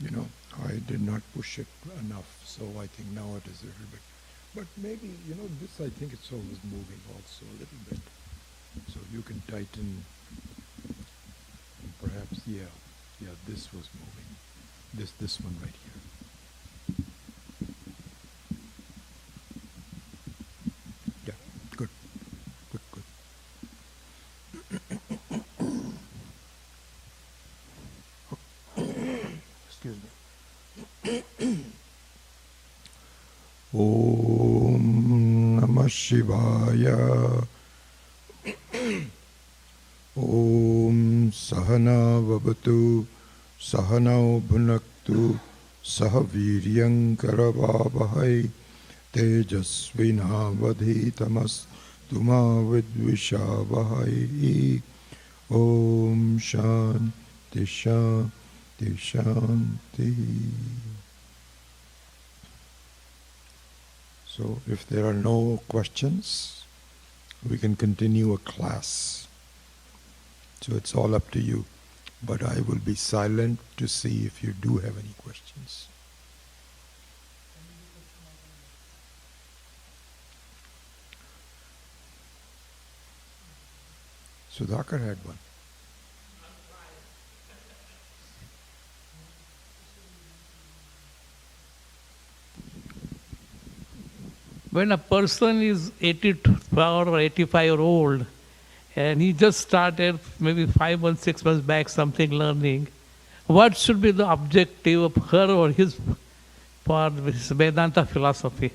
I did not push it enough, so I think now it is a little bit. But maybe, this I think it's always moving also a little bit. So you can tighten, perhaps, yeah, this was moving. This one right here. Yeah, good, good, good. Excuse me. Om Namah Shivaya. Om Sahana Vavatu Sahanau Bhunaktu Sahaviryam Karavavahai Tejasvinavadhitamas Tuma Vidvishavahai. Om Shanti Shanti Shanti. So if there are no questions, we can continue a class. So it's all up to you. But I will be silent to see if you do have any questions. Sudhakar had one. When a person is 84 or 85-year-old and he just started maybe 5 months, 6 months back something learning, what should be the objective of her or his for this Vedanta philosophy?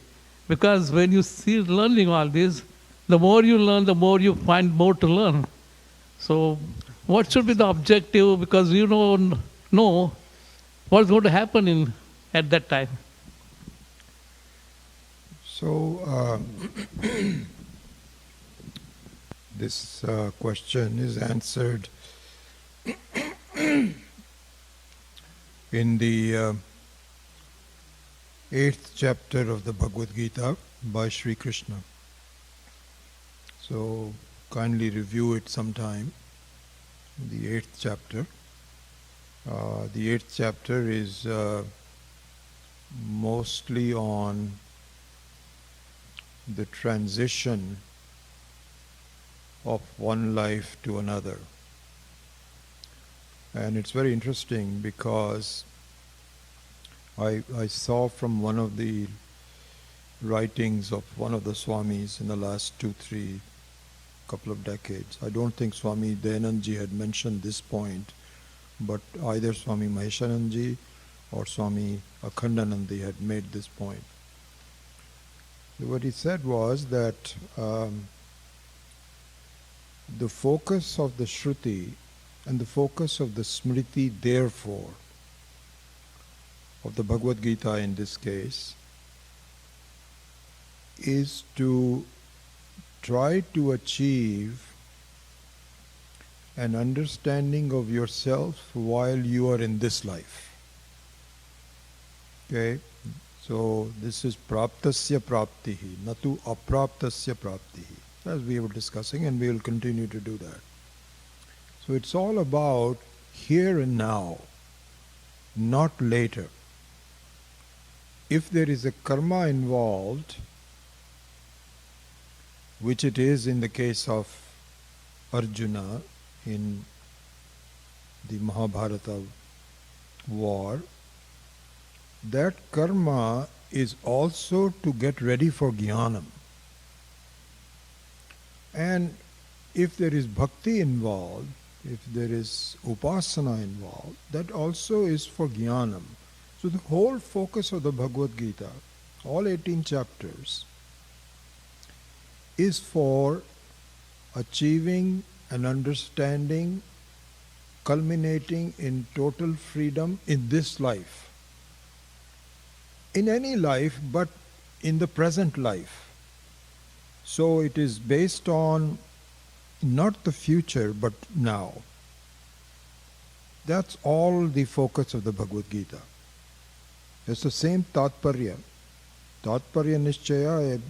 Because when you see learning all this, the more you learn, the more you find more to learn. So what should be the objective? Because you don't know what's going to happen at that time. So this question is answered in the 8th chapter of the Bhagavad Gita by Sri Krishna. So kindly review it sometime, the 8th chapter. The 8th chapter is mostly on the transition of one life to another. And it's very interesting because I saw from one of the writings of one of the Swamis in the last 2-3 couple of decades. I don't think Swami Dayanandji had mentioned this point, but either Swami Maheshanandji or Swami Akhandanandi had made this point. What he said was that the focus of the Shruti and the focus of the Smriti, therefore, of the Bhagavad Gita in this case, is to try to achieve an understanding of yourself while you are in this life. Okay? So this is praptasya praptihi, natu apraptasya praptihi, as we were discussing, and we will continue to do that. So it's all about here and now, not later. If there is a karma involved, which it is in the case of Arjuna in the Mahabharata war, that karma is also to get ready for jnanam. And if there is bhakti involved, if there is upasana involved, that also is for jnanam. So the whole focus of the Bhagavad Gita, all 18 chapters, is for achieving an understanding, culminating in total freedom in this life. In any life, but in the present life. So it is based on not the future, but now. That's all the focus of the Bhagavad Gita. It's the same Tatparya. Tatparya Nishchaya,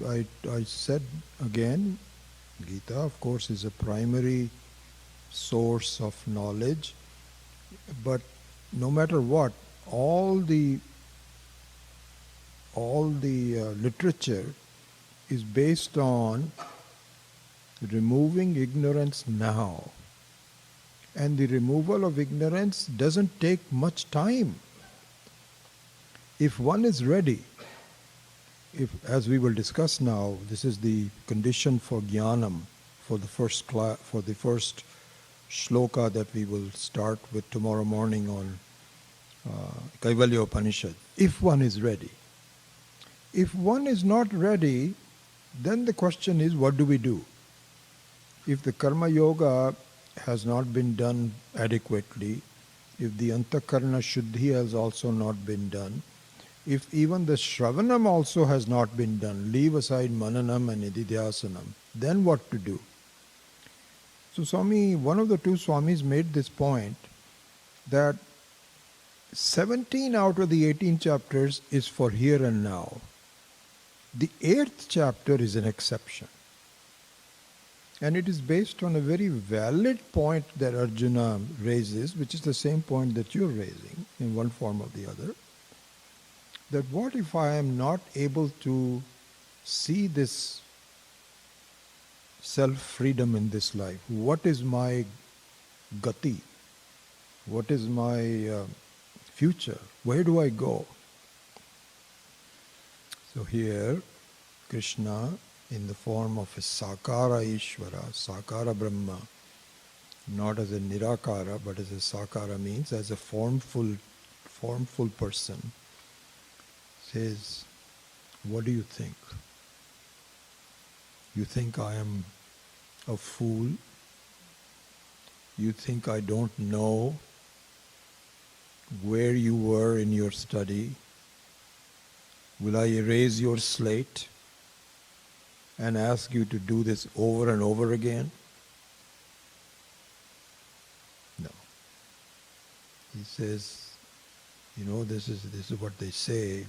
I said again, Gita, of course, is a primary source of knowledge, but no matter what, all the literature is based on removing ignorance now. And the removal of ignorance doesn't take much time. If one is ready, as we will discuss now, this is the condition for jnanam, for the first shloka that we will start with tomorrow morning on Kaivalya Upanishad. If one is ready. If one is not ready, then the question is, what do we do? If the karma yoga has not been done adequately, if the antakarana shuddhi has also not been done, if even the shravanam also has not been done, leave aside mananam and nididhyasanam, then what to do? So Swami, one of the two Swamis made this point that 17 out of the 18 chapters is for here and now. The 8th chapter is an exception. And it is based on a very valid point that Arjuna raises, which is the same point that you're raising in one form or the other. That what if I am not able to see this self-freedom in this life? What is my gati? What is my future? Where do I go? So here, Krishna, in the form of a Sakara Ishvara, Sakara Brahma, not as a Nirakara, but as a Sakara means as a formful person, says, what do you think? You think I am a fool? You think I don't know where you were in your study? Will I erase your slate and ask you to do this over and over again? No. He says, this is what they say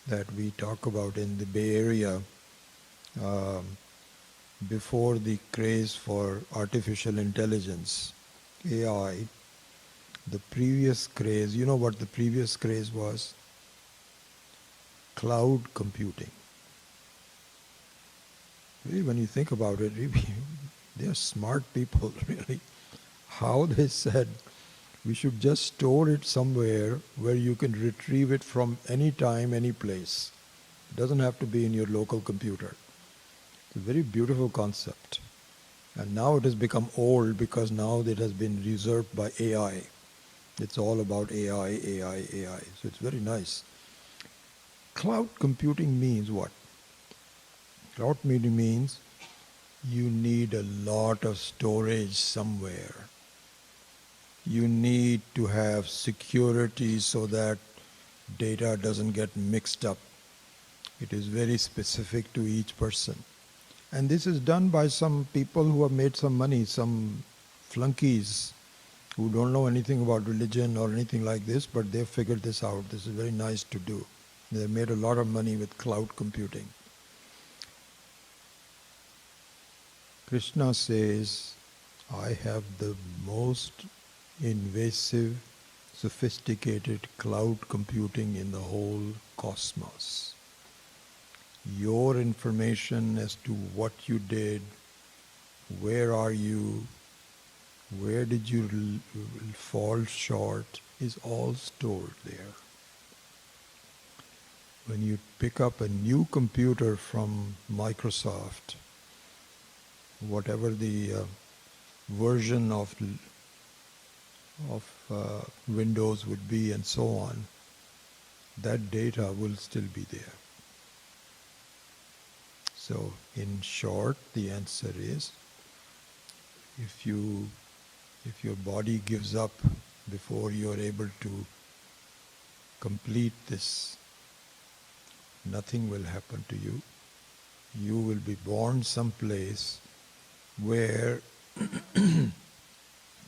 that we talk about in the Bay Area before the craze for artificial intelligence, AI. The previous craze, you know what the previous craze was? Cloud computing. Really, when you think about it, really, they are smart people, really. How they said we should just store it somewhere where you can retrieve it from any time, any place. It doesn't have to be in your local computer. It's a very beautiful concept. And now it has become old because now it has been usurped by AI. It's all about AI, AI, AI. So it's very nice. Cloud computing means what? Cloud computing means you need a lot of storage somewhere. You need to have security so that data doesn't get mixed up. It is very specific to each person. And this is done by some people who have made some money, some flunkies who don't know anything about religion or anything like this, but they've figured this out. This is very nice to do. They've made a lot of money with cloud computing. Krishna says, I have the most invasive, sophisticated cloud computing in the whole cosmos. Your information as to what you did, where are you, where did you fall short, is all stored there. When you pick up a new computer from Microsoft, whatever the version of Windows would be and so on, that data will still be there. So in short, the answer is, if your body gives up before you are able to complete this, nothing will happen to you. You will be born someplace where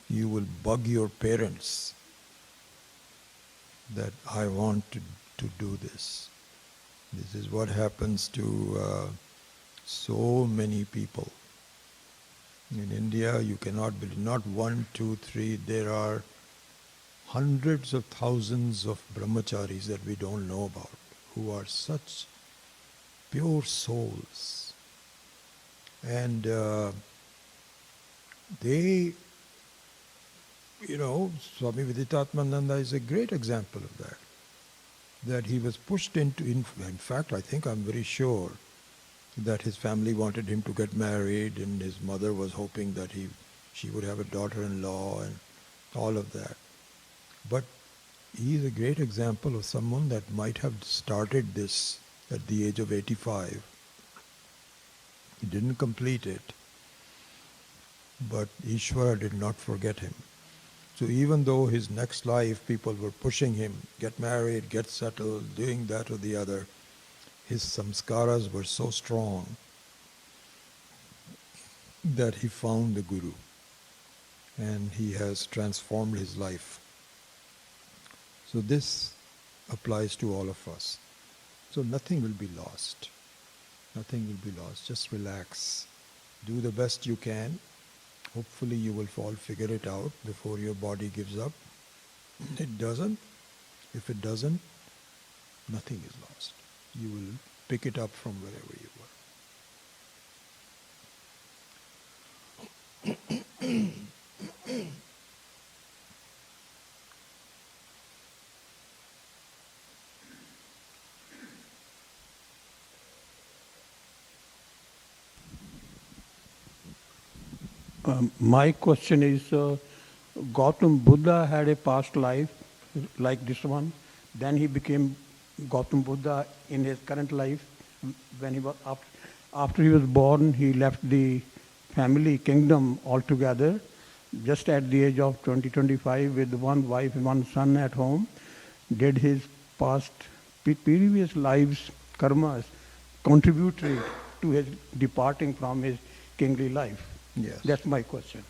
you will bug your parents that I want to do this. This is what happens to so many people. In India, you cannot believe, not 1, 2, 3, there are hundreds of thousands of brahmacharis that we don't know about, who are such pure souls. And they, Swami Viditatmananda is a great example of that. That he was pushed into, in fact, I'm very sure that his family wanted him to get married, and his mother was hoping that she would have a daughter-in-law and all of that. But he is a great example of someone that might have started this at the age of 85. He didn't complete it, but Ishvara did not forget him. So even though his next life people were pushing him, get married, get settled, doing that or the other, his samskaras were so strong that he found the Guru, and he has transformed his life. So this applies to all of us. So nothing will be lost. Nothing will be lost. Just relax. Do the best you can. Hopefully you will figure it out before your body gives up. It doesn't. If it doesn't, nothing is lost. You will pick it up from wherever you were. My question is, Gautam Buddha had a past life like this one. Then he became Gautam Buddha in his current life. When he was after he was born, he left the family kingdom altogether. Just at the age of 20-25, with one wife and one son at home, did his past previous lives karmas contributed to his departing from his kingly life? Yes. That's my question.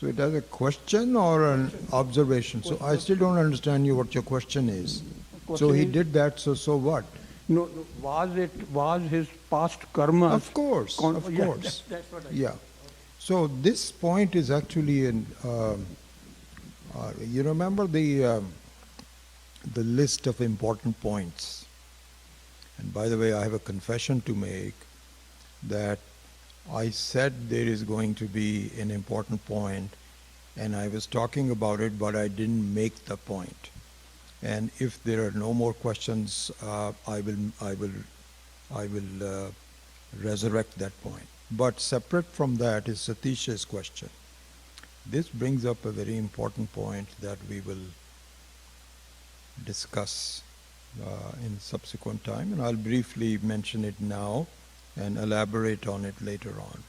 So it has a question or an observation? So I still don't understand what your question is. So he did that, so what? No, was his past karma? Of course, of course. That's what I Yeah. So this point is actually you remember the list of important points. And by the way, I have a confession to make that I said there is going to be an important point, and I was talking about it, but I didn't make the point. And if there are no more questions, I will resurrect that point. But separate from that is Satish's question. This brings up a very important point that we will discuss in subsequent time, and I'll briefly mention it now and elaborate on it later on.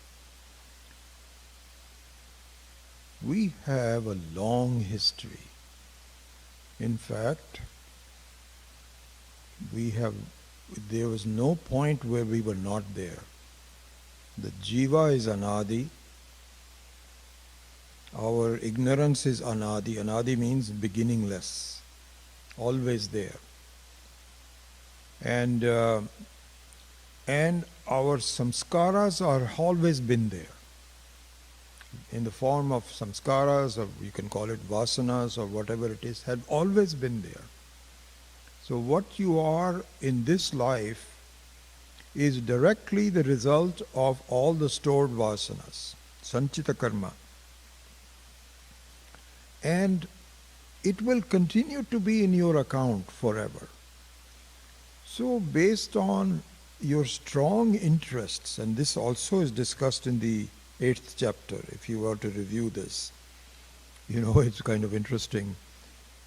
We have a long history. In fact, there was no point where we were not there. The jiva is anadi. Our ignorance is anadi. Anadi means beginningless, always there. And our samskaras are always been there, in the form of samskaras, or you can call it vasanas, or whatever it is, have always been there. So what you are in this life is directly the result of all the stored vasanas, sanchita karma. And it will continue to be in your account forever. So based on your strong interests, and this also is discussed in the 8th chapter, if you were to review this, it's kind of interesting.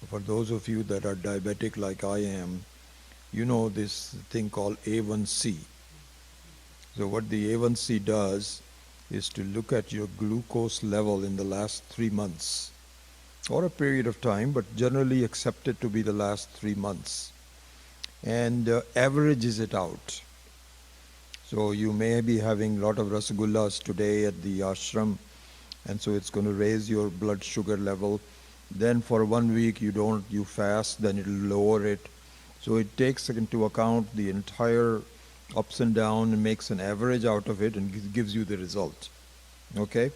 For those of you that are diabetic like I am, you know this thing called A1C. So what the A1C does is to look at your glucose level in the last 3 months, or a period of time, but generally accepted to be the last 3 months, and averages it out. So you may be having a lot of rasagullas today at the ashram, and so it's going to raise your blood sugar level. Then for 1 week you fast, then it'll lower it. So it takes into account the entire ups and downs and makes an average out of it and gives you the result. Okay?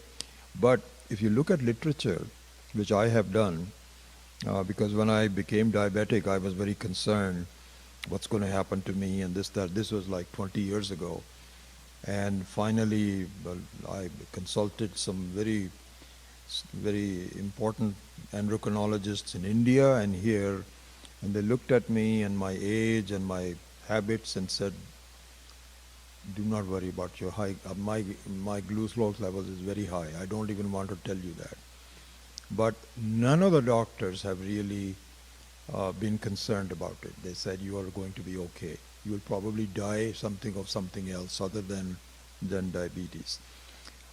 But if you look at literature, which I have done, Because when I became diabetic, I was very concerned what's going to happen to me and this, that. This was like 20 years ago. And finally, well, I consulted some very important endocrinologists in India and here, and they looked at me and my age and my habits and said, do not worry about your high, my glucose levels is very high. I don't even want to tell you that. But none of the doctors have really been concerned about it. They said you are going to be okay. You will probably die something of something else other than diabetes.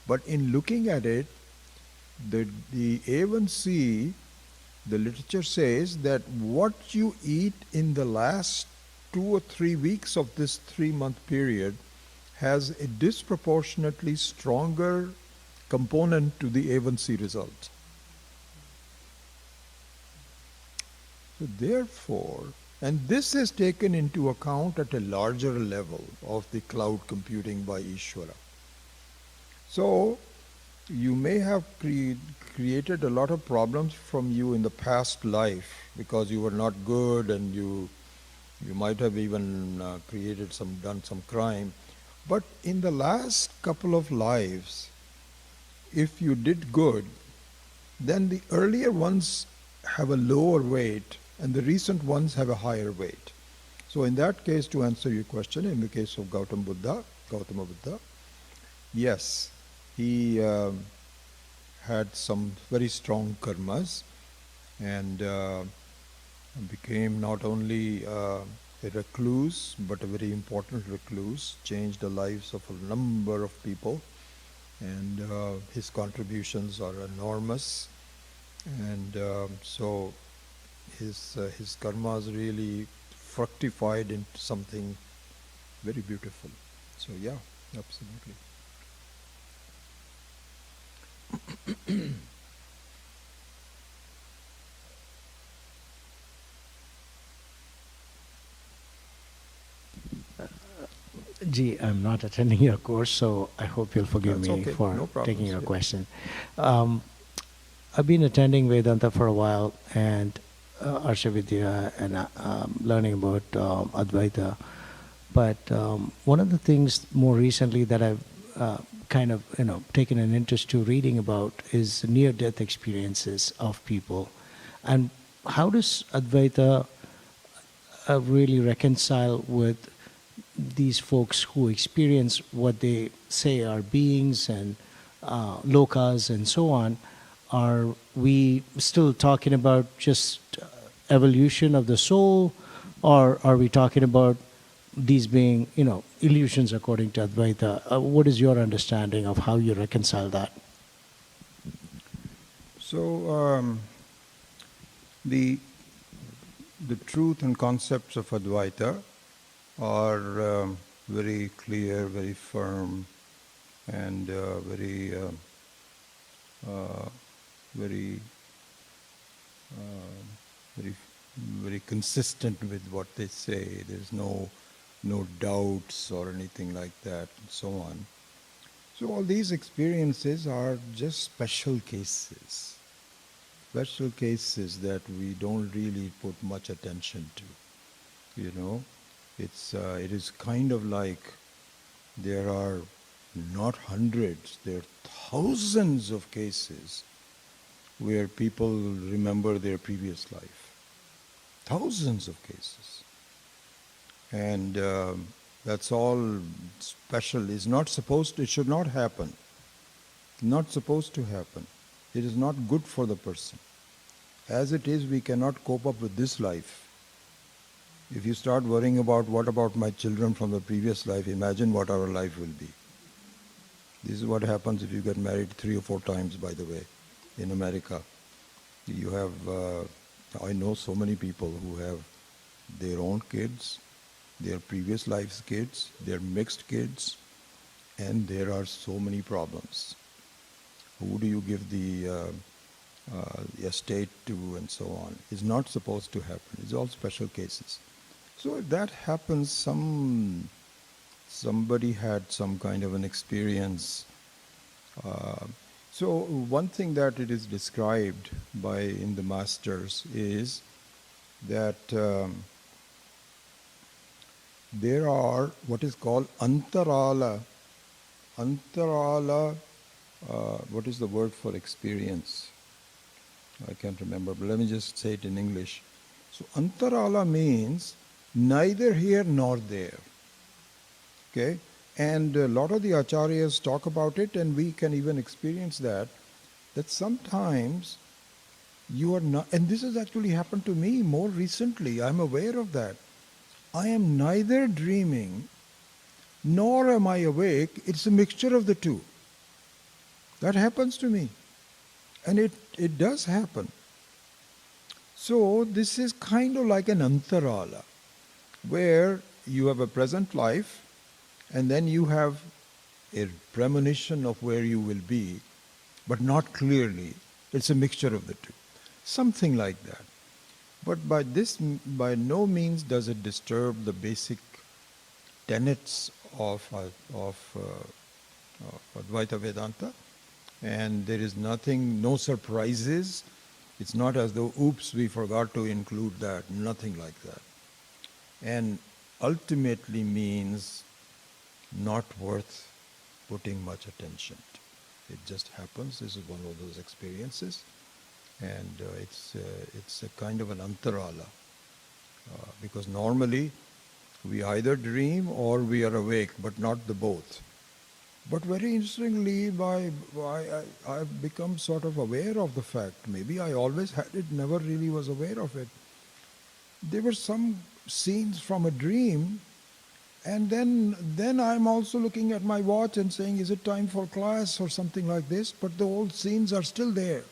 But in looking at it, the A1C, the literature says that what you eat in the last 2 or 3 weeks of this 3-month period has a disproportionately stronger component to the A1C result. So therefore, and this is taken into account at a larger level of the cloud computing by Ishvara. So you may have created a lot of problems from you in the past life because you were not good and you might have even done some crime. But in the last couple of lives, if you did good, then the earlier ones have a lower weight and the recent ones have a higher weight. So in that case, to answer your question, in the case of Gautama Buddha, yes, he had some very strong karmas and became not only a recluse, but a very important recluse, changed the lives of a number of people, and his contributions are enormous. And so his karmas really fructified into something very beautiful. So yeah, absolutely. Gee, I'm not attending your course, so I hope you'll forgive That's me okay. for No problems, taking your yeah. question. I've been attending Vedanta for a while and Arsha Vidya and learning about Advaita. But one of the things more recently that I've kind of taken an interest to reading about is near-death experiences of people, and how does Advaita really reconcile with these folks who experience what they say are beings and lokas and so on? Are we still talking about just evolution of the soul, or are we talking about these being, illusions according to Advaita? What is your understanding of how you reconcile that? So the truth and concepts of Advaita are very clear, very firm, and very consistent with what they say. There's no doubts or anything like that, and so on. So all these experiences are just special cases that we don't really put much attention to. It is kind of like there are not hundreds, there are thousands of cases where people remember their previous life. Thousands of cases. And that's all special. It should not happen. Not supposed to happen. It is not good for the person. As it is, we cannot cope up with this life. If you start worrying about what about my children from the previous life, imagine what our life will be. This is what happens if you get married 3 or 4 times, by the way, in America. You have, I know so many people who have their own kids, their previous life's kids, their mixed kids, and there are so many problems. Who do you give the estate to and so on? It's not supposed to happen. It's all special cases. So if that happens, somebody had some kind of an experience. So one thing that it is described by in the masters is that there are what is called antarala. Antarala, what is the word for experience? I can't remember, but let me just say it in English. So antarala means neither here nor there. Okay? And a lot of the acharyas talk about it, and we can even experience that sometimes you are not, and this has actually happened to me more recently, I'm aware of that. I am neither dreaming nor am I awake, it's a mixture of the two. That happens to me. And it does happen. So this is kind of like an antarala, where you have a present life, and then you have a premonition of where you will be, but not clearly. It's a mixture of the two. Something like that. But by no means does it disturb the basic tenets of Advaita Vedanta. And there is nothing, no surprises. It's not as though, oops, we forgot to include that. Nothing like that. And ultimately means not worth putting much attention to. It just happens. This is one of those experiences. And it's a kind of an antarala. Because normally we either dream or we are awake, but not the both. But very interestingly, I've become sort of aware of the fact. Maybe I always had it, never really was aware of it. There were some scenes from a dream, and then I'm also looking at my watch and saying, is it time for class or something like this? But the old scenes are still there.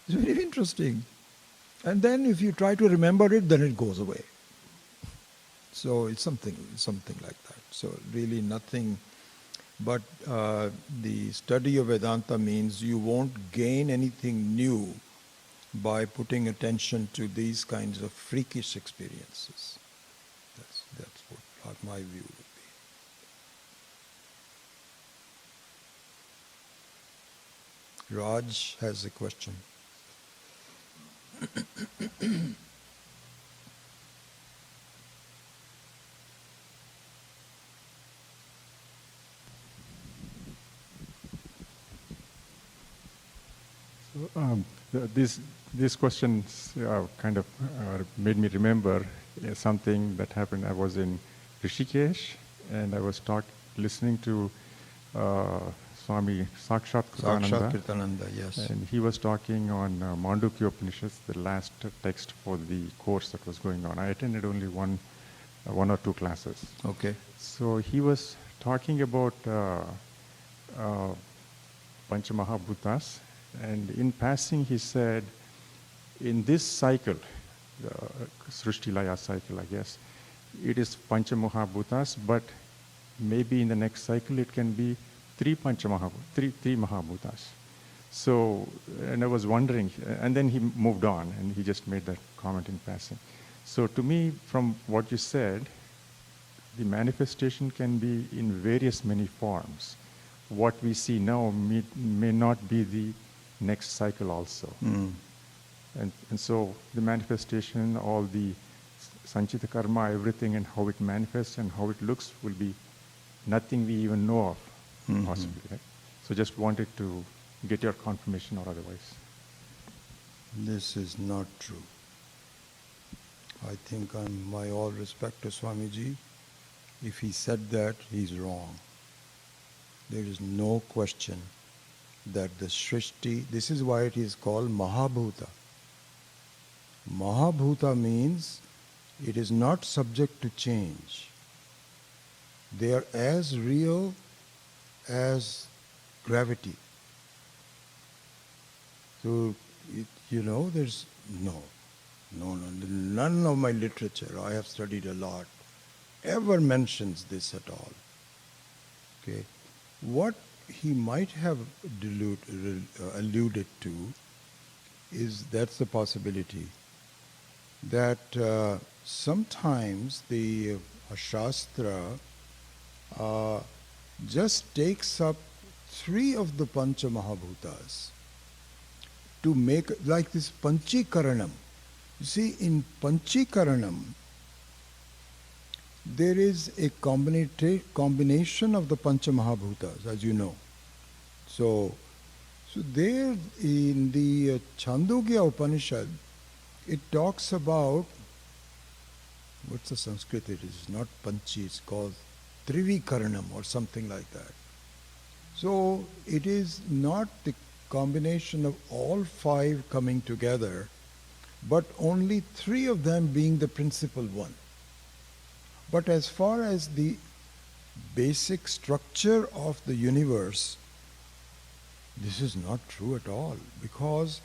It's very interesting. And then if you try to remember it, then it goes away. So it's something like that. So really nothing. But the study of Vedanta means you won't gain anything new by putting attention to these kinds of freakish experiences. That's what my view would be. Raj has a question. These questions kind of made me remember something that happened. I was in Rishikesh, and I was listening to Swami Sakshat Kirtananda, yes. And he was talking on Mandukya Upanishads, the last text for the course that was going on. I attended only one or two classes. Okay. So he was talking about Panchamahabhutas, and in passing he said, in this cycle, the Srishti Laya cycle, I guess, it is Panchamahabhutas, but maybe in the next cycle it can be three Mahabhutas. So, and I was wondering, and then he moved on and he just made that comment in passing. So to me, from what you said, the manifestation can be in various many forms. What we see now may not be the next cycle also. Mm. And so the manifestation, all the Sanchita Karma, everything and how it manifests and how it looks will be nothing we even know of, possibly. Right? So just wanted to get your confirmation or otherwise. This is not true. I think, my all respect to Swamiji, if he said that, he's wrong. There is no question that the Srishti, this is why it is called Mahabhuta. Mahabhuta means it is not subject to change. They are as real as gravity. So, there's none of my literature, I have studied a lot, ever mentions this at all. Okay, what he might have alluded to is, that's the possibility, that sometimes the Shastra just takes up three of the Pancha Mahabhutas to make, like this Panchikaranam. You see, in Panchikaranam, there is a combination of the Pancha Mahabhutas, as you know. So there in the Chandogya Upanishad, it talks about, what's the Sanskrit? It is not Panchi, it's called Trivikaranam or something like that. So it is not the combination of all five coming together, but only three of them being the principal one. But as far as the basic structure of the universe, this is not true at all, because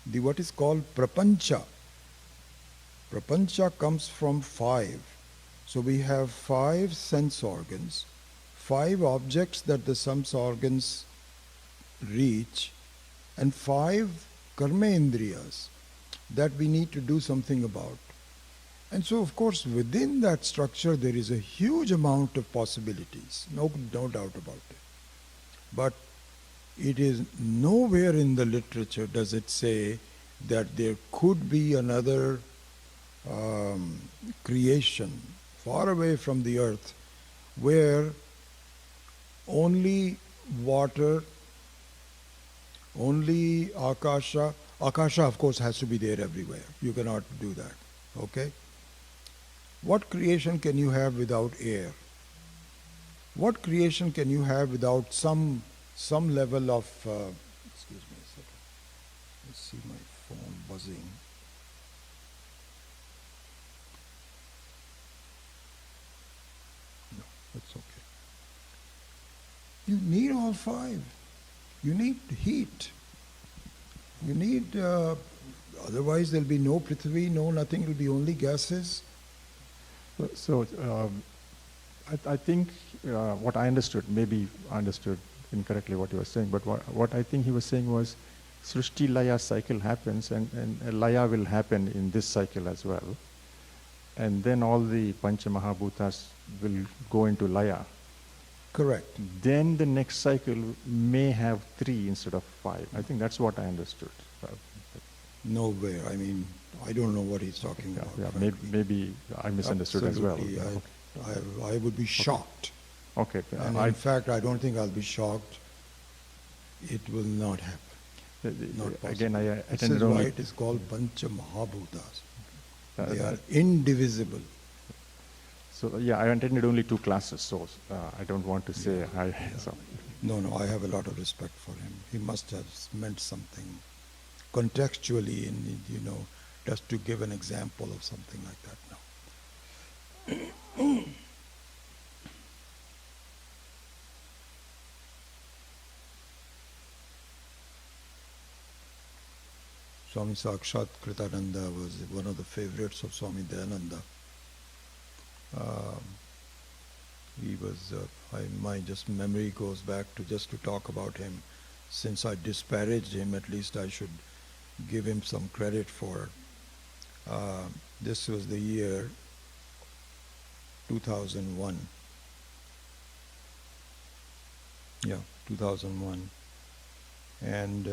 the what is called prapancha. Prapancha comes from five. So we have five sense organs, five objects that the sense organs reach, and five karma indriyas that we need to do something about. And so, of course, within that structure there is a huge amount of possibilities, no doubt about it. But it is nowhere in the literature does it say that there could be another creation far away from the earth where only water, only akasha of course has to be there everywhere. You cannot do that. Okay? What creation can you have without air? What creation can you have without some level of excuse me a second. Let's see my phone buzzing. No, that's okay. You need all five. You need heat. You need, otherwise there'll be no Prithvi, no nothing, it'll be only gases. So I think what I understood, maybe I understood incorrectly what he was saying, but what I think he was saying was Srishti Laya cycle happens and Laya will happen in this cycle as well. And then all the Pancha Mahabhutas will go into Laya. Correct. Then the next cycle may have 3 instead of 5. I think that's what I understood. Nowhere. I mean, I don't know what he's talking about. Yeah, maybe I misunderstood Absolutely. as well. I would be shocked. Okay. And in fact, I don't think I'll be shocked. It will not happen. Not possible. Again, I This attended is why only. it is called Pancha Mahabhutas. They Uh, are indivisible. So yeah, I attended only 2 classes, so I don't want to say so. No, I have a lot of respect for him. He must have meant something contextually, just to give an example of something like that now. Swami Sakshat Kritananda was one of the favorites of Swami Dayananda. He was, my just memory goes back to just to talk about him. Since I disparaged him, at least I should give him some credit for. This was the year 2001. Yeah, 2001. And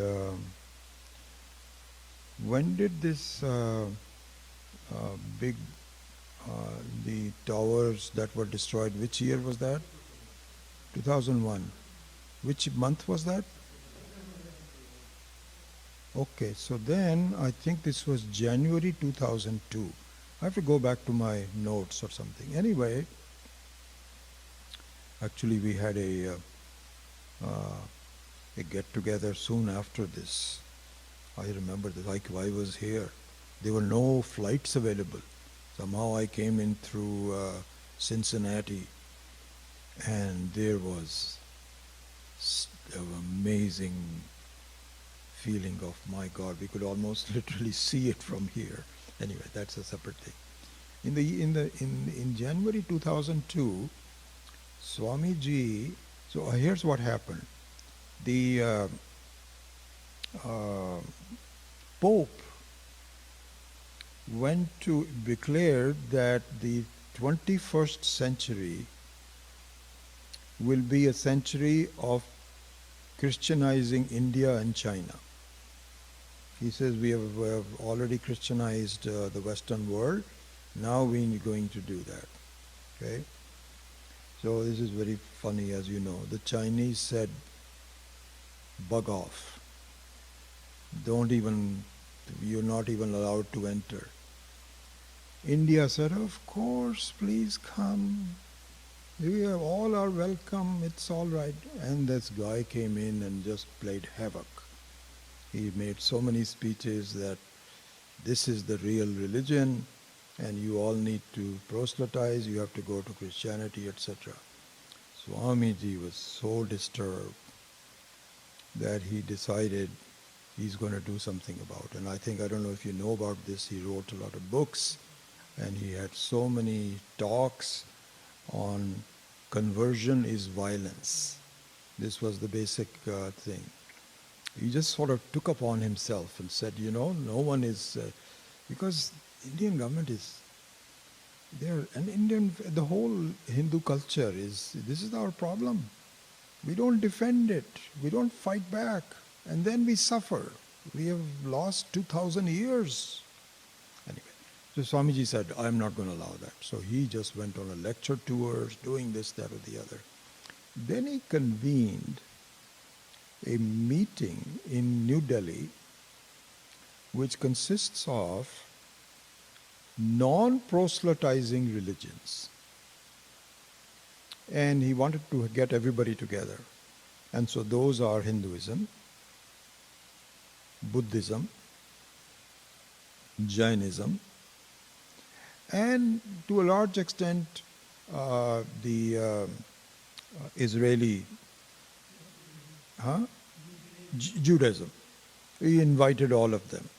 when did this big the towers that were destroyed, which year was that? 2001. Which month was that? Okay, so then I think this was January 2002. I have to go back to my notes or something. Anyway, actually we had a get-together soon after this. I remember that, like I was here. There were no flights available. Somehow I came in through Cincinnati, and there was an amazing feeling of, my God, we could almost literally see it from here. Anyway, that's a separate thing. In January 2002, Swamiji. So here's what happened. The Pope went to declare that the 21st century will be a century of Christianizing India and China. He says we have already Christianized the Western world. Now we're going to do that. Okay? So this is very funny, as you know. The Chinese said, bug off. You're not even allowed to enter. India said, of course, please come. You all are welcome, it's all right. And this guy came in and just played havoc. He made so many speeches that this is the real religion and you all need to proselytize, you have to go to Christianity, etc. Swamiji was so disturbed that he decided he's going to do something about it. And I don't know if you know about this, he wrote a lot of books and he had so many talks on conversion is violence. This was the basic thing. He just sort of took upon himself and said, no one is, because Indian government is there, and the whole Hindu culture this is our problem. We don't defend it, we don't fight back, and then we suffer. We have lost 2,000 years. Anyway, so Swamiji said, I'm not going to allow that. So he just went on a lecture tour, doing this, that, or the other. Then he convened a meeting in New Delhi which consists of non-proselytizing religions. And he wanted to get everybody together. And so those are Hinduism, Buddhism, Jainism, and to a large extent the Israeli Judaism. He invited all of them.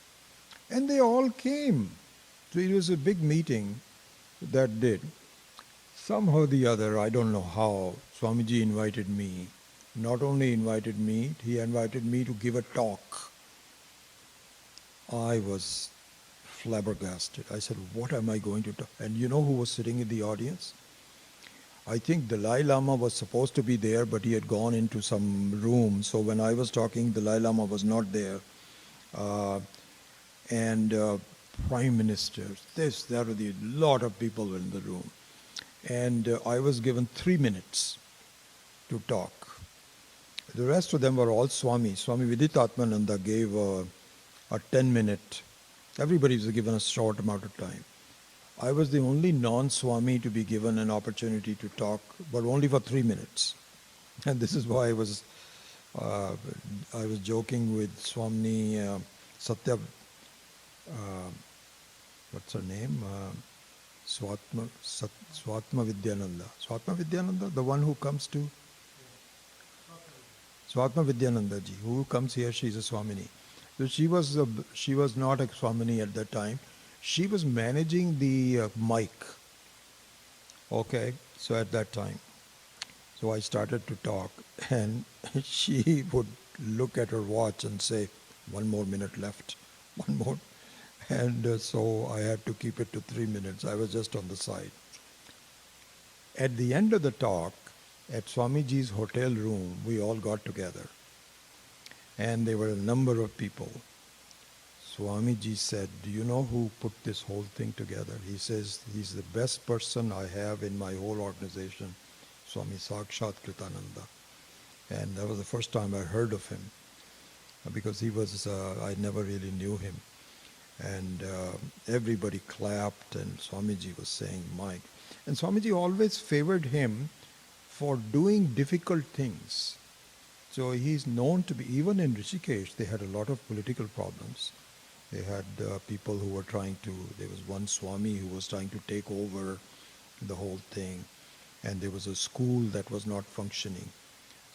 And they all came. So it was a big meeting that did. Somehow or the other, I don't know how, Swamiji invited me. Not only invited me, he invited me to give a talk. I was flabbergasted. I said, what am I going to talk? And you know who was sitting in the audience? I think Dalai Lama was supposed to be there, but he had gone into some room. So when I was talking, Dalai Lama was not there. And prime ministers, this, that, or the lot of people were in the room. And I was given 3 minutes to talk. The rest of them were all Swami. Swami Viditatmananda gave a 10-minute. Everybody was given a short amount of time. I was the only non-Swami to be given an opportunity to talk, but only for 3 minutes. And this is why I was joking with Swami Satya, what's her name? Swatma Vidyananda. Swatma Vidyananda, the one who comes to Swatma Vidyananda ji, who comes here, she's a Swamini. So she was not a Swamini at that time. She was managing the mic. Okay, so at that time. So I started to talk and she would look at her watch and say, 1 more minute left, 1 more. And so I had to keep it to 3 minutes. I was just on the side. At the end of the talk, at Swamiji's hotel room, we all got together. And there were a number of people. Swamiji said, do you know who put this whole thing together? He says, he's the best person I have in my whole organization, Swami Sakshat Kritananda. And that was the first time I heard of him, because he was, I never really knew him. And everybody clapped, and Swamiji was saying, Mike. And Swamiji always favored him for doing difficult things. So he's known to be, even in Rishikesh, they had a lot of political problems. They had people who were trying to, there was one Swami who was trying to take over the whole thing. And there was a school that was not functioning.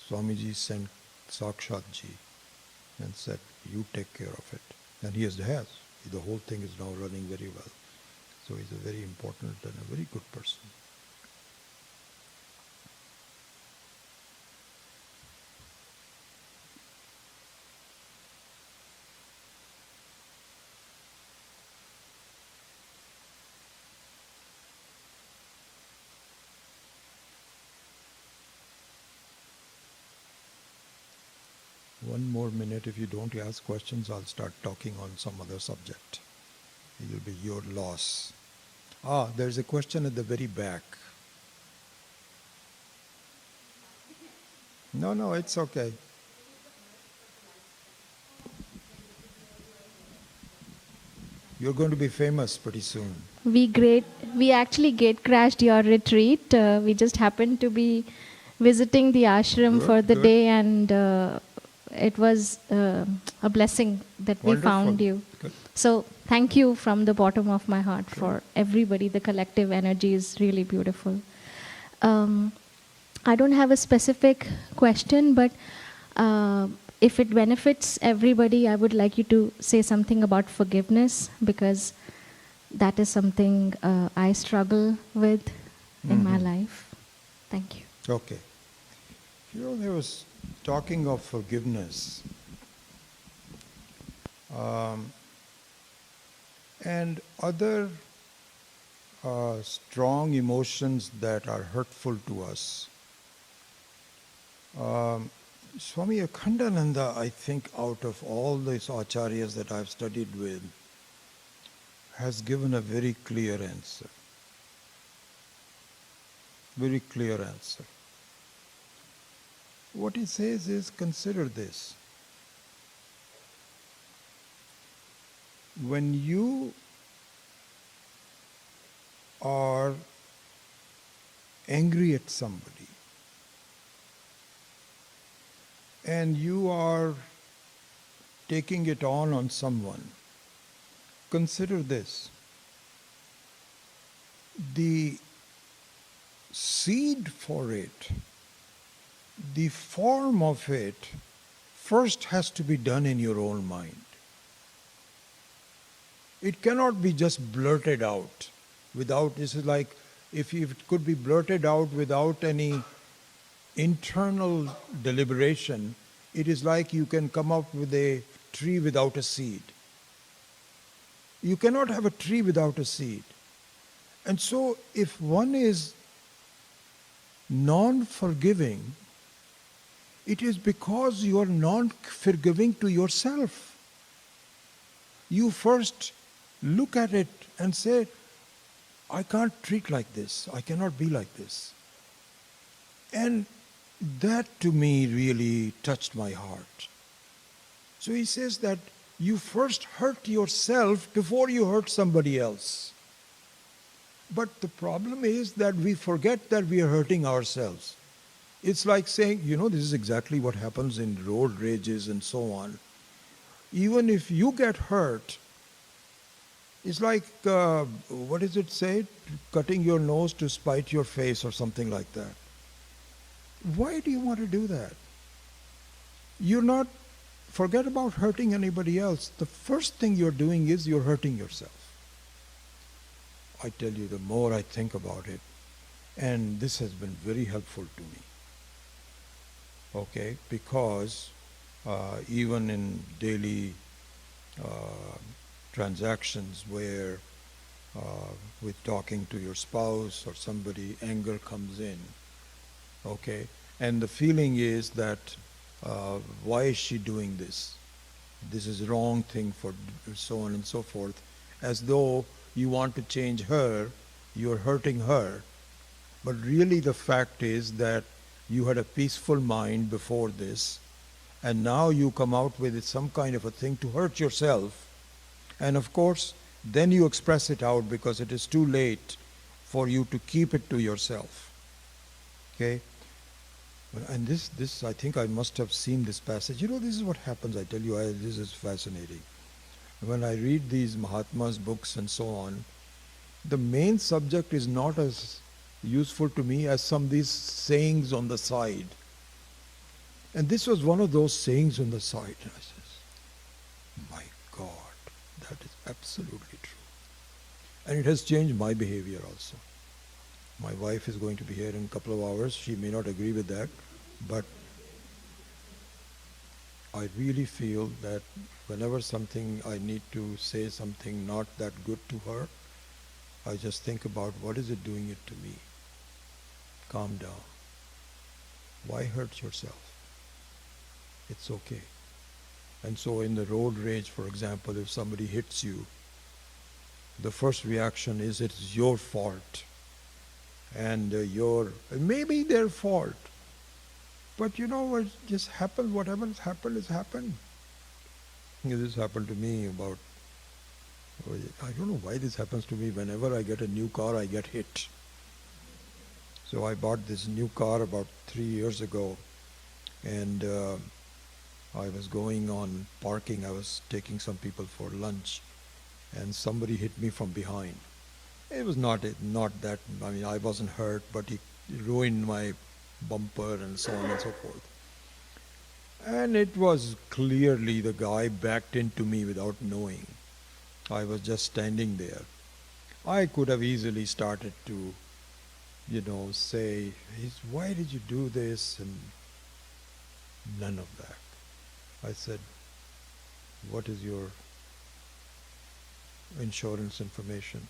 Swamiji sent Sakshatji and said, you take care of it. And he has. The whole thing is now running very well. So he's a very important and a very good person. minute. If you don't ask questions, I'll start talking on some other subject. It will be your loss. There's a question at the very back. No, it's okay. You're going to be famous pretty soon. We actually gate crashed your retreat. We just happened to be visiting the ashram Good, for the good. day, and it was a blessing that we found Wonderful. you. Good. So thank you from the bottom of my heart for everybody. The collective energy is really beautiful. I don't have a specific question, but if it benefits everybody, I would like you to say something about forgiveness, because that is something I struggle with in my life. Thank you. Okay. There was talking of forgiveness. And other strong emotions that are hurtful to us. Swami Akhandananda, I think, out of all these acharyas that I've studied with, has given a very clear answer. Very clear answer. What he says is, consider this. When you are angry at somebody, and you are taking it on someone, consider this. The seed for it, the form of it, first has to be done in your own mind. It cannot be just blurted out without, this is like, if it could be blurted out without any internal deliberation, it is like you can come up with a tree without a seed. You cannot have a tree without a seed. And so if one is non-forgiving, it is because you are non-forgiving to yourself. You first look at it and say, I can't treat like this, I cannot be like this. And that to me really touched my heart. So he says that you first hurt yourself before you hurt somebody else. But the problem is that we forget that we are hurting ourselves. It's like saying, this is exactly what happens in road rages and so on. Even if you get hurt, it's like, what does it say? Cutting your nose to spite your face or something like that. Why do you want to do that? Forget about hurting anybody else. The first thing you're doing is you're hurting yourself. I tell you, the more I think about it, and this has been very helpful to me. Okay, because even in daily transactions where with talking to your spouse or somebody, anger comes in, okay, and the feeling is that why is she doing this? This is a wrong thing for so on and so forth. As though you want to change her, you're hurting her. But really the fact is that you had a peaceful mind before this, and now you come out with some kind of a thing to hurt yourself. And of course, then you express it out because it is too late for you to keep it to yourself. Okay? And this I think I must have seen this passage. This is what happens, I tell you, this is fascinating. When I read these Mahatmas' books and so on, the main subject is not as useful to me as some of these sayings on the side. And this was one of those sayings on the side. And I says, my God, that is absolutely true. And it has changed my behavior also. My wife is going to be here in a couple of hours. She may not agree with that, but I really feel that whenever I need to say something not that good to her, I just think about what is it doing it to me. Calm down. Why hurt yourself? It's okay. And so in the road rage, for example, if somebody hits you, the first reaction is it's your fault. And maybe their fault. But you know what just happened, whatever has happened. This happened to me about, I don't know why this happens to me. Whenever I get a new car, I get hit. So I bought this new car about 3 years ago, and I was going on parking. I was taking some people for lunch, and somebody hit me from behind. It was not that, I mean, I wasn't hurt, but he ruined my bumper and so on and so forth. And it was clearly the guy backed into me without knowing. I was just standing there. I could have easily started to, say, why did you do this? And none of that. I said, what is your insurance information?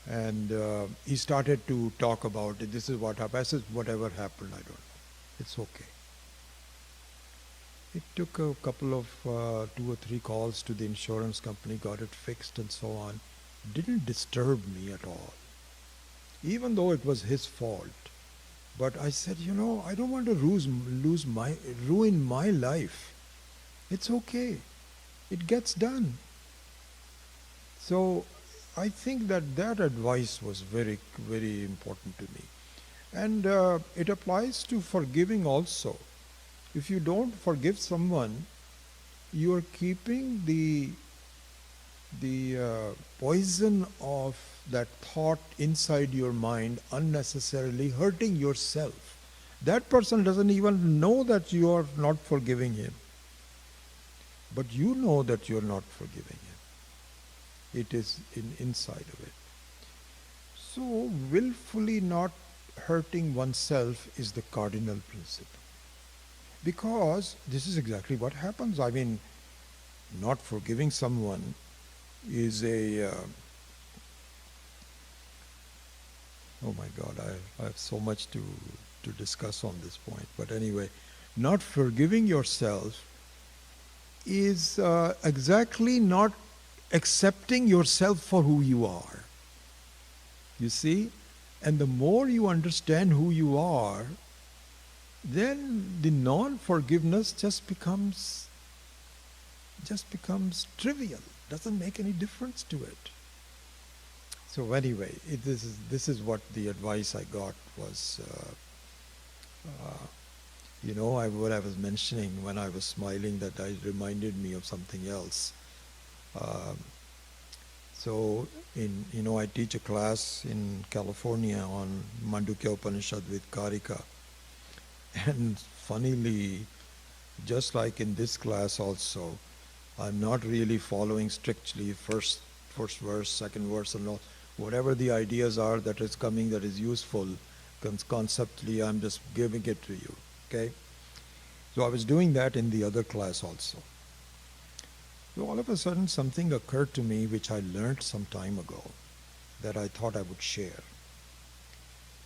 And he started to talk about it. This is what happened. I said, whatever happened, I don't know. It's okay. It took a couple of 2 or 3 calls to the insurance company, got it fixed and so on. Didn't disturb me at all, even though it was his fault. But I said, I don't want to ruin my life. It's okay. It gets done. So I think that advice was very, very important to me. And it applies to forgiving also. If you don't forgive someone, you are keeping the poison of that thought inside your mind, unnecessarily hurting yourself. That person doesn't even know that you are not forgiving him. But you know that you are not forgiving him. It is inside of it. So willfully not hurting oneself is the cardinal principle. Because this is exactly what happens. I mean, not forgiving someone is oh my God, I have so much to discuss on this point. But anyway, not forgiving yourself is exactly not accepting yourself for who you are. You see? And the more you understand who you are, then the non-forgiveness just becomes trivial. Doesn't make any difference to it. So anyway, this is what the advice I got was, what I was mentioning when I was smiling, that it reminded me of something else. So I teach a class in California on Mandukya Upanishad with Karika. And funnily, just like in this class also, I'm not really following strictly first verse, second verse, and all. Whatever the ideas are that is coming that is useful, conceptually, I'm just giving it to you. Okay? So I was doing that in the other class also. So all of a sudden something occurred to me which I learned some time ago that I thought I would share.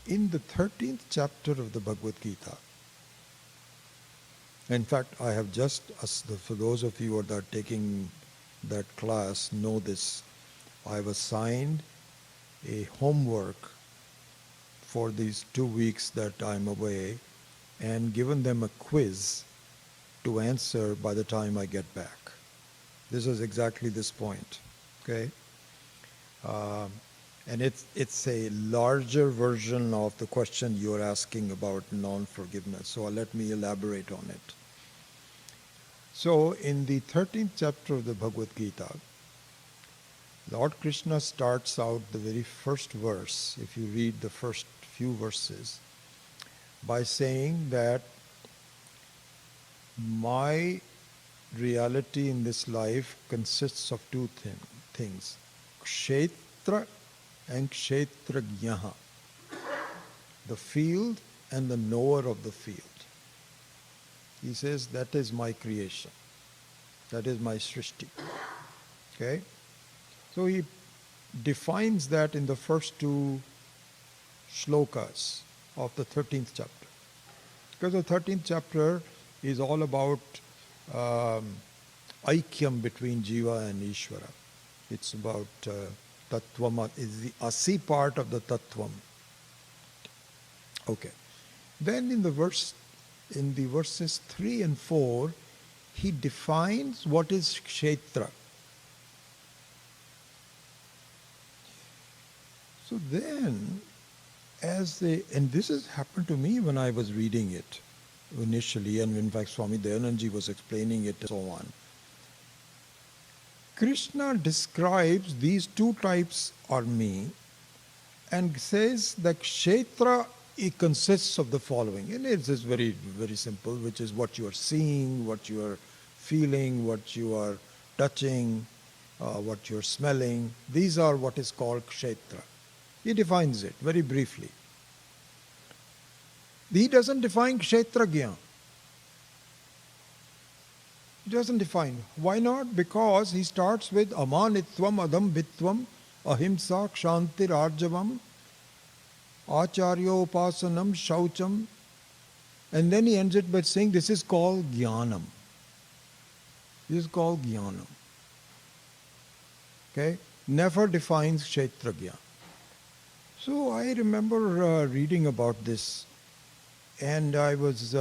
In the 13th chapter of the Bhagavad Gita, in fact, I have just, for those of you that are taking that class know this, I have assigned a homework for these 2 weeks that I'm away and given them a quiz to answer by the time I get back. This is exactly this point, okay? And it's a larger version of the question you're asking about non-forgiveness. So let me elaborate on it. So in the 13th chapter of the Bhagavad Gita, Lord Krishna starts out the very first verse, if you read the first few verses, by saying that my reality in this life consists of 2 things, kshetra and kshetrajnaha, the field and the knower of the field. He says, that is my creation. That is my srishti. Okay? So he defines that in the first 2 shlokas of the 13th chapter. Because the 13th chapter is all about aikyam between Jiva and Ishvara. It's about Tattvam, is the Asi part of the Tattvam. Okay. Then in the verses 3 and 4, he defines what is Kshetra. So then, and this has happened to me when I was reading it initially, and in fact Swami Dayananji was explaining it and so on. Krishna describes these two types are me and says that Kshetra, it consists of the following. And it's just very, very simple, which is what you are seeing, what you are feeling, what you are touching, what you are smelling. These are what is called Kshetra. He defines it very briefly. He doesn't define Kshetra Gyan. He doesn't define. Why not? Because he starts with Amanitvam, Adambhitvam, Ahimsa, Kshantir, Arjavam, Acharyo, Upasanam, Shaucham. And then he ends it by saying this is called Jnanam. This is called Jnanam. Okay? Never defines Kshetra Gyan. So I remember reading about this, and I was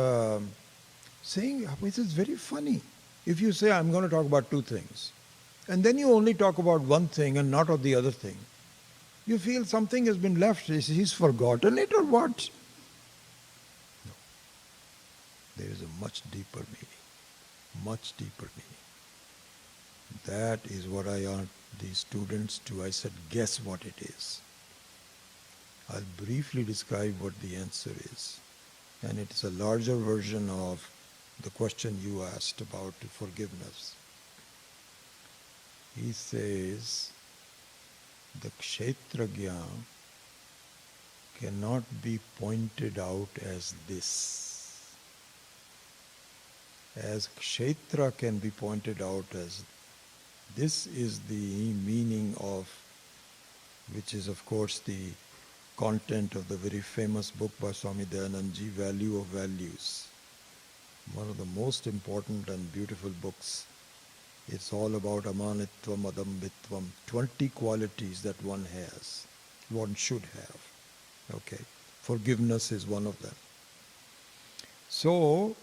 saying, this is very funny. If you say, I'm going to talk about two things, and then you only talk about one thing and not of the other thing, you feel something has been left. He's forgotten it or what? No. There is a much deeper meaning. Much deeper meaning. That is what I asked these students to. I said, guess what it is. I'll briefly describe what the answer is. And it's a larger version of the question you asked about forgiveness. He says, the Kshetra Gyan cannot be pointed out as this. As Kshetra can be pointed out as this is the meaning of, which is of course the content of the very famous book by Swami Dayananji, Value of Values. One of the most important and beautiful books. It's all about amanitvam, adambhitvam, 20 qualities that one has, one should have. Okay, forgiveness is one of them. So,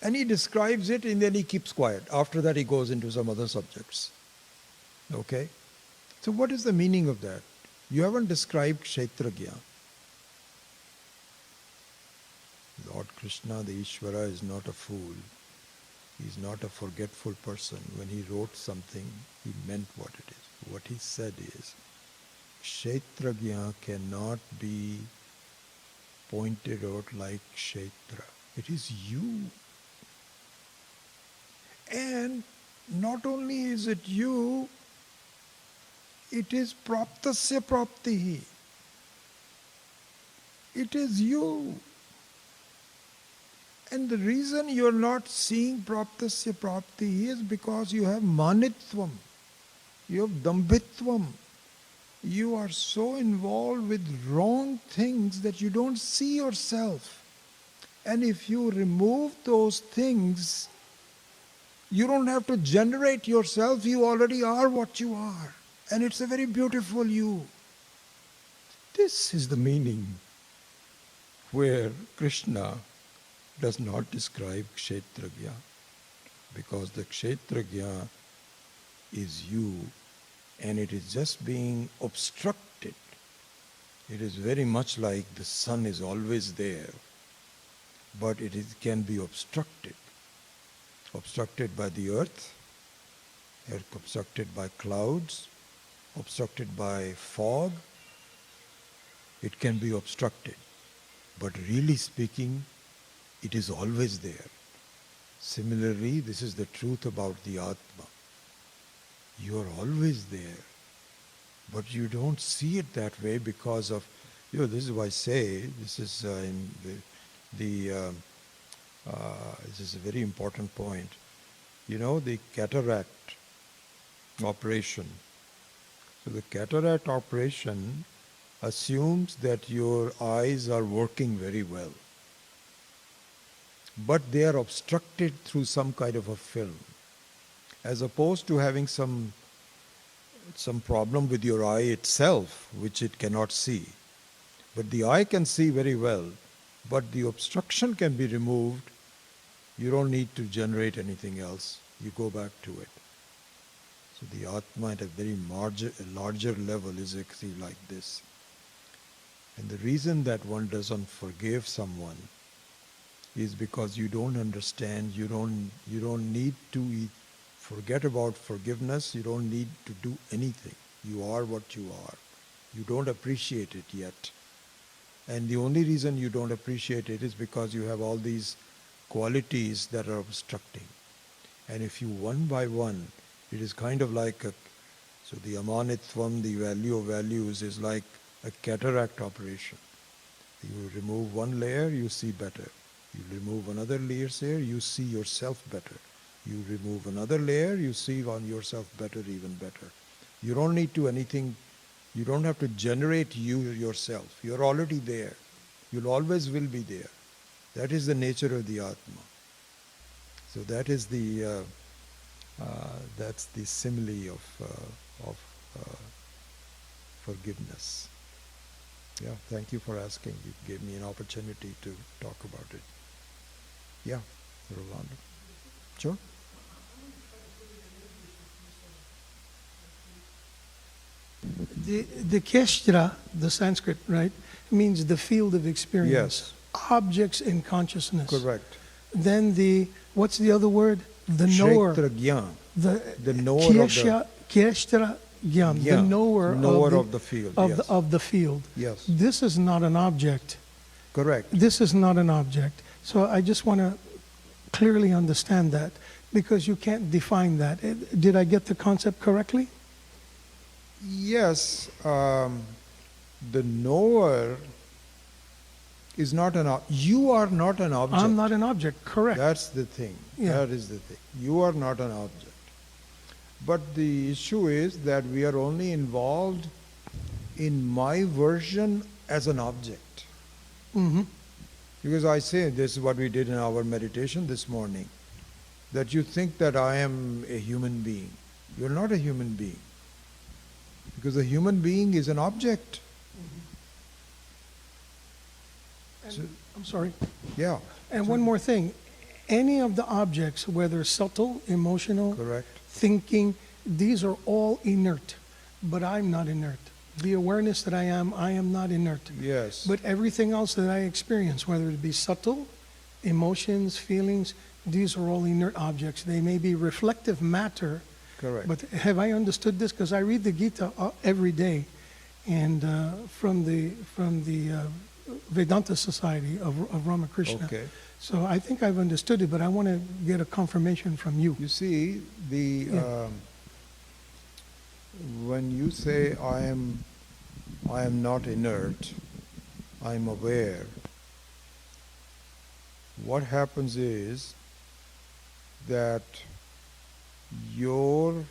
and he describes it and then he keeps quiet. After that he goes into some other subjects. Okay, so what is the meaning of that? You haven't described Kshetra Gyan. Lord Krishna, the Ishvara, is not a fool. He is not a forgetful person. When he wrote something, he meant what it is. What he said is, Kshetra Gyan cannot be pointed out like Kshetra. It is you. And not only is it you, it is praptasya praptihi. It is you. And the reason you are not seeing praptasya praptihi is because you have manitvam, you have dambhitvam. You are so involved with wrong things that you don't see yourself. And if you remove those things, you don't have to generate yourself, you already are what you are. And it's a very beautiful you. This is the meaning where Krishna does not describe Kshetra Gyan, because the Kshetra Gyan is you and it is just being obstructed. It is very much like the sun is always there, but can be obstructed. Obstructed by the earth, obstructed by clouds, obstructed by fog. It can be obstructed. But really speaking, it is always there. Similarly, this is the truth about the Atma. You are always there. But you don't see it that way because of, this is why I say, this is this is a very important point. The cataract operation. So the cataract operation assumes that your eyes are working very well. but they are obstructed through some kind of a film. As opposed to having some problem with your eye itself, which it cannot see. But the eye can see very well, but the obstruction can be removed. You don't need to generate anything else. You go back to it. So the Atma at a very larger level is actually like this. And the reason that one doesn't forgive someone is because you don't understand, you don't need to forget about forgiveness, you don't need to do anything. You are what you are. You don't appreciate it yet. And the only reason you don't appreciate it is because you have all these qualities that are obstructing. And if you one by one, it is kind of like so the amanitvam, the value of values, is like a cataract operation. You remove one layer, you see better. You remove another layer here, you see yourself better. You remove another layer, you see on yourself better, even better. You don't need to anything, you don't have to generate you yourself. You're already there. You'll always will be there. That is the nature of the Atma. So that is that's the simile of forgiveness. Yeah, thank you for asking. You gave me an opportunity to talk about it. Yeah, Rolando. Sure. The Keshtra, the Sanskrit, right, means the field of experience. Yes. Objects in consciousness. Correct. Then what's the other word? The knower. Kshetra Gyan. The knower Keshtra Gyan, the knower of the field. Of the field. Yes. This is not an object. Correct. This is not an object. So I just want to clearly understand that, because you can't define that. Did I get the concept correctly? Yes, the knower is not an object. You are not an object. I'm not an object, correct. That's the thing. Yeah. That is the thing. You are not an object. But the issue is that we are only involved in my version as an object. Mm-hmm. Because I say, this is what we did in our meditation this morning, that you think that I am a human being. You're not a human being. Because a human being is an object. So, I'm sorry. yeah. And one more thing. Any of the objects, whether subtle, emotional, Correct. thinking, these are all inert. But I'm not inert. The awareness that I am not inert. Yes. But everything else that I experience, whether it be subtle, emotions, feelings, these are all inert objects. They may be reflective matter. Correct. But have I understood this? Because I read the Gita every day, and from the Vedanta Society of Ramakrishna. Okay. So I think I've understood it, but I want to get a confirmation from you. You see, when you say I am not inert, I am aware, what happens is that your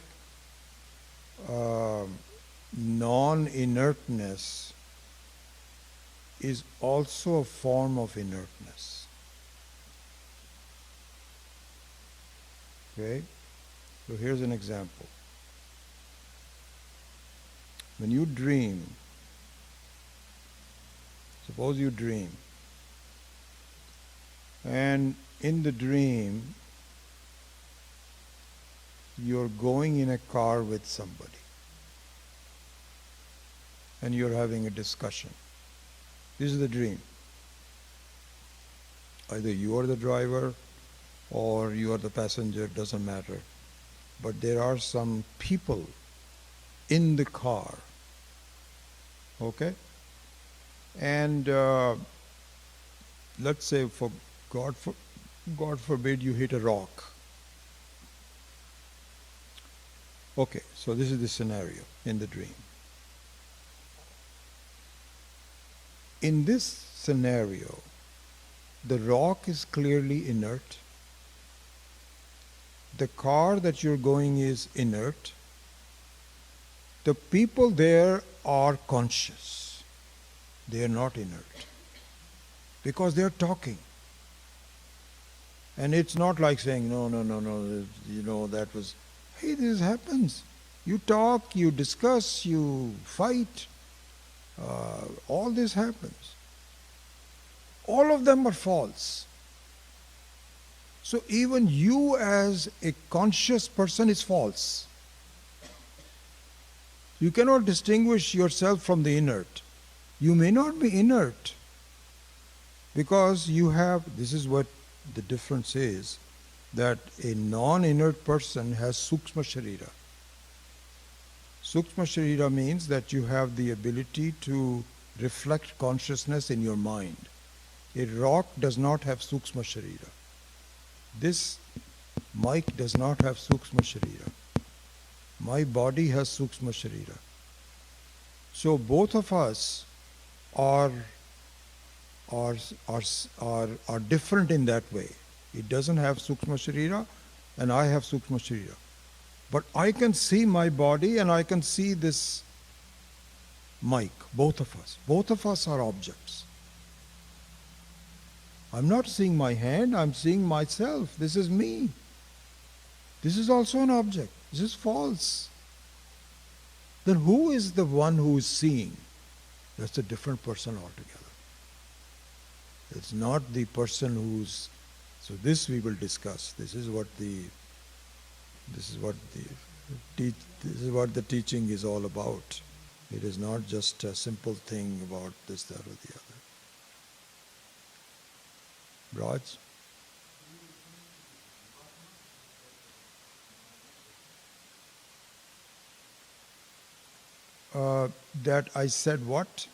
non-inertness is also a form of inertness. Okay? So here's an example. When you dream, suppose you dream, and in the dream, you're going in a car with somebody, and you're having a discussion. This is the dream. Either you are the driver or you are the passenger, doesn't matter. But there are some people in the car. Okay? And let's say, for God forbid, you hit a rock. Okay, so this is the scenario in the dream. In this scenario, the rock is clearly inert. The car that you're going is inert. The people there are conscious. They are not inert. Because they are talking. And it's not like saying, no, that was, hey, this happens. You talk, you discuss, you fight. All this happens. All of them are false. So even you as a conscious person is false. You cannot distinguish yourself from the inert. You may not be inert because you have, this is what the difference is, that a non-inert person has Sukshma Sharira. Sukshma Sharira means that you have the ability to reflect consciousness in your mind. A rock does not have Sukshma Sharira. This mic does not have Sukshma Sharira. My body has Sukshma Sharira. So both of us are different in that way. It doesn't have Sukshma Sharira and I have Sukshma Sharira. But I can see my body and I can see this mic, both of us. Both of us are objects. I'm not seeing my hand, I'm seeing myself. This is me. This is also an object. This is false. Then who is the one who is seeing? That's a different person altogether. It's not the person who's. So this we will discuss. This is what the teaching is all about. It is not just a simple thing about this, that, or the other. Raj? That I said what?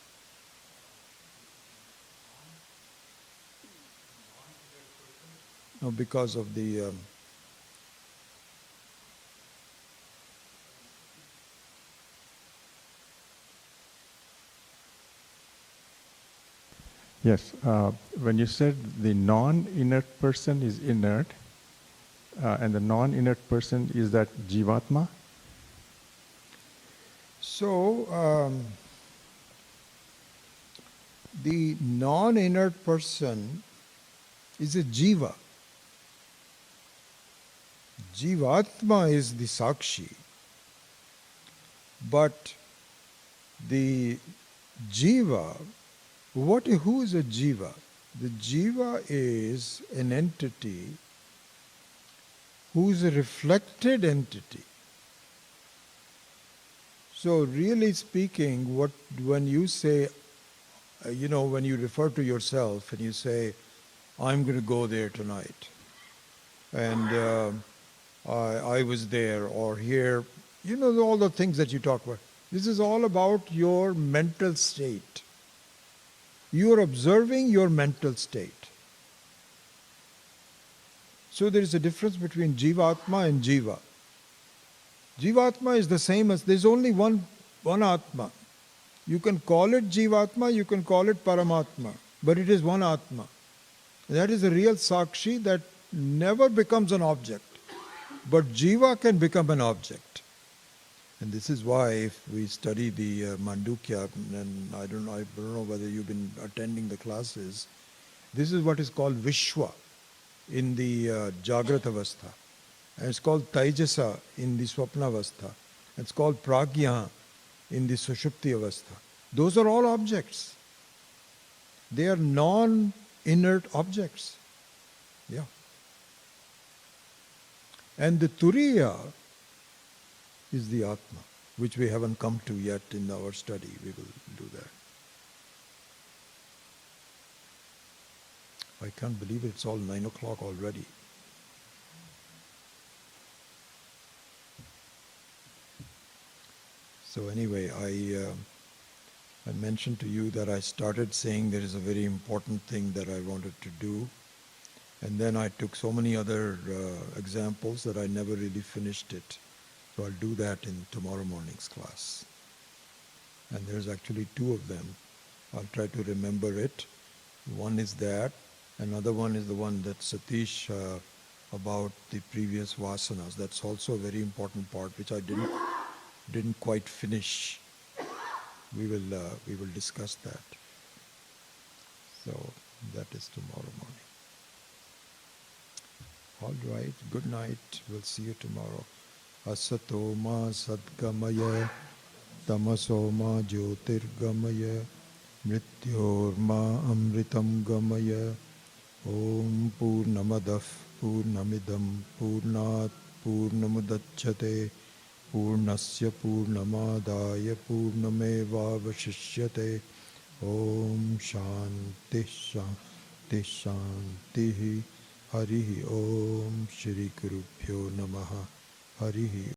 No, because of the Yes, when you said the non-inert person is inert, and the non-inert person is that Jivatma? So, the non-inert person is a jiva. Jivatma is the sakshi. But the jiva, who is a jiva? The jiva is an entity who is a reflected entity. So really speaking, when you say, when you refer to yourself and you say, I'm going to go there tonight, and I was there or here, all the things that you talk about. This is all about your mental state. You are observing your mental state. So there is a difference between Jivatma and Jiva. Jivatma is the same as, there's only one Atma. You can call it Jivatma, you can call it Paramatma, but it is one Atma. That is a real Sakshi that never becomes an object. But Jiva can become an object. And this is why if we study the Mandukya, and I don't know whether you've been attending the classes, this is what is called Vishwa in the Jagrat Avastha. And it's called Taijasa in the Swapna Avastha. It's called Pragya in the Sushupti Avastha. Those are all objects. They are non-inert objects. Yeah. And the Turiya is the Atma, which we haven't come to yet in our study. We will do that. I can't believe it's all 9 o'clock already. So anyway, I mentioned to you that I started saying there is a very important thing that I wanted to do. And then I took so many other examples that I never really finished it. So I'll do that in tomorrow morning's class. And there's actually 2 of them. I'll try to remember it. One is that. Another one is the one that Satish about the previous vasanas. That's also a very important part which I didn't quite finish. We will discuss that. So that is tomorrow morning. All right, good night. We'll see you tomorrow. Asato ma sadgamaya, tamaso ma jyotirgamaya, mrityor ma amritam gamaya. Om Purnamadav Purnamidam Purnat Purnamudachyate Purnasya Purnamadaya Purnamevavashishyate. Om Shanti Shanti Shanti. Harihi Om Shri Gurubhyo Namaha. Harihi